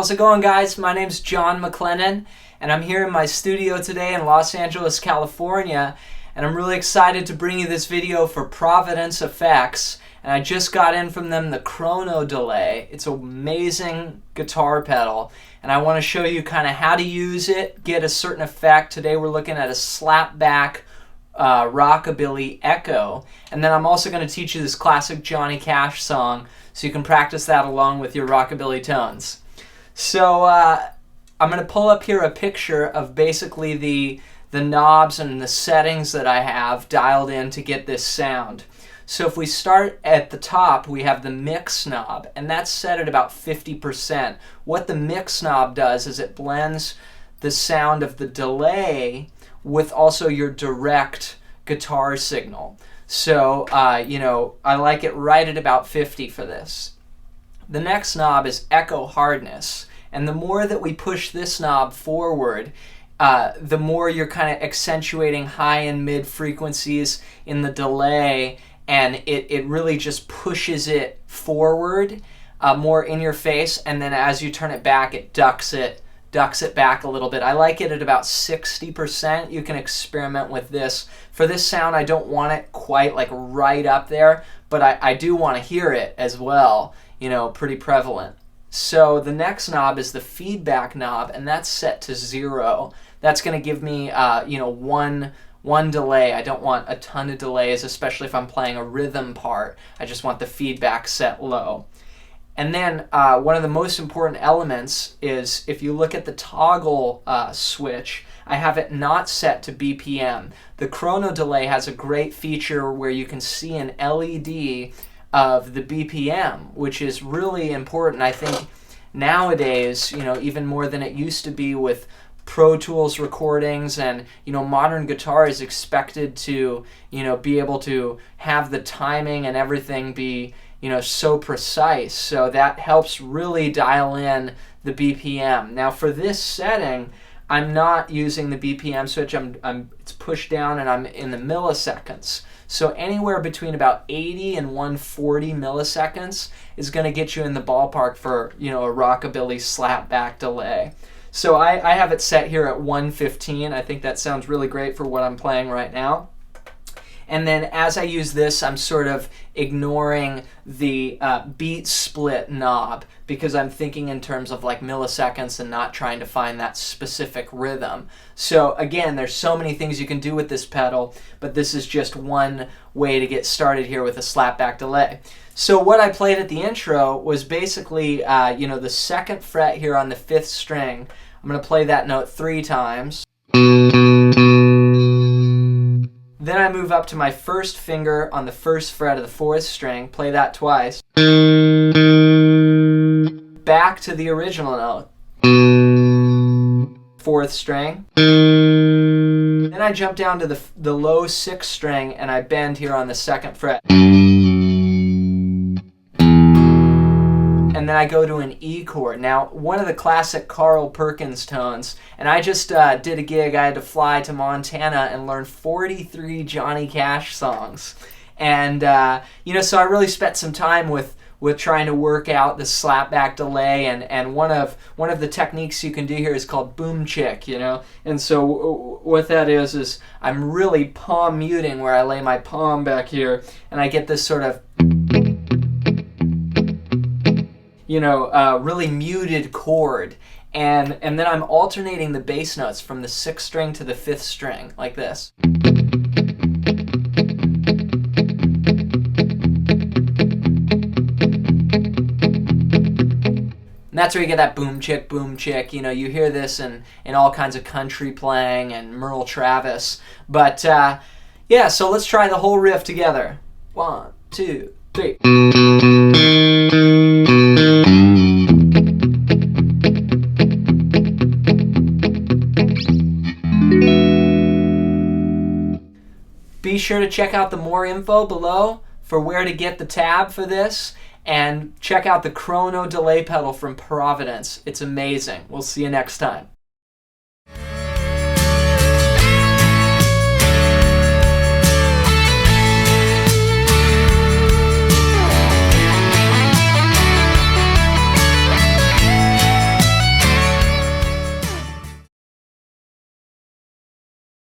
How's it going, guys? My name's Jon MacLennan, and I'm here in my studio today in Los Angeles, California, and I'm really excited to bring you this video for Providence Effects. And I just got in from them the Chrono delay. It's an amazing guitar pedal, and I want to show you kind of how to use it, get a certain effect. Today we're looking at a slapback rockabilly echo, and then I'm also going to teach you this classic Johnny Cash song so you can practice that along with your rockabilly tones. So I'm going to pull up here a picture of basically the knobs and the settings that I have dialed in to get this sound. So if we start at the top, we have the mix knob, and that's set at about 50%. What the mix knob does is it blends the sound of the delay with also your direct guitar signal. So, I like it right at about 50 for this. The next knob is echo hardness, and the more that we push this knob forward, the more you're kind of accentuating high and mid frequencies in the delay, and it really just pushes it forward more in your face, and then as you turn it back, it ducks it back a little bit. I like it at about 60%. You can experiment with this. For this sound, I don't want it quite like right up there, but I do want to hear it as well, pretty prevalent. So the next knob is the feedback knob, and that's set to 0. That's going to give me, one delay. I don't want a ton of delays, especially if I'm playing a rhythm part. I just want the feedback set low. And then one of the most important elements is if you look at the toggle switch, I have it not set to BPM. The Chrono delay has a great feature where you can see an LED of the BPM, which is really important. I think nowadays, even more than it used to be with Pro Tools recordings, and modern guitar is expected to be able to have the timing and everything be so precise. So that helps really dial in the BPM. Now for this setting, I'm not using the BPM switch. It's pushed down and I'm in the milliseconds. So anywhere between about 80 and 140 milliseconds is going to get you in the ballpark for a rockabilly slapback delay. So I have it set here at 115. I think that sounds really great for what I'm playing right now. And then as I use this, I'm sort of ignoring the beat split knob because I'm thinking in terms of like milliseconds and not trying to find that specific rhythm. So again, there's so many things you can do with this pedal, but this is just one way to get started here with a slapback delay. So what I played at the intro was basically, the second fret here on the 5th string. I'm going to play that note 3 times. Then I move up to my first finger on the 1st fret of the 4th string, play that twice. Back to the original note. 4th string. Then I jump down to the low 6th string and I bend here on the 2nd fret. And then I go to an E chord. Now, one of the classic Carl Perkins tones, and I just did a gig. I had to fly to Montana and learn 43 Johnny Cash songs. And, so I really spent some time with trying to work out the slapback delay, and one of the techniques you can do here is called boom chick, And so what that is I'm really palm muting where I lay my palm back here, and I get this sort of really muted chord, and then I'm alternating the bass notes from the 6th string to the 5th string like this. And that's where you get that boom chick, boom chick. You hear this in all kinds of country playing and Merle Travis. But so let's try the whole riff together. 1, 2, 3. Be sure to check out the more info below for where to get the tab for this, and check out the Chrono delay pedal from Providence. It's amazing. We'll see you next time.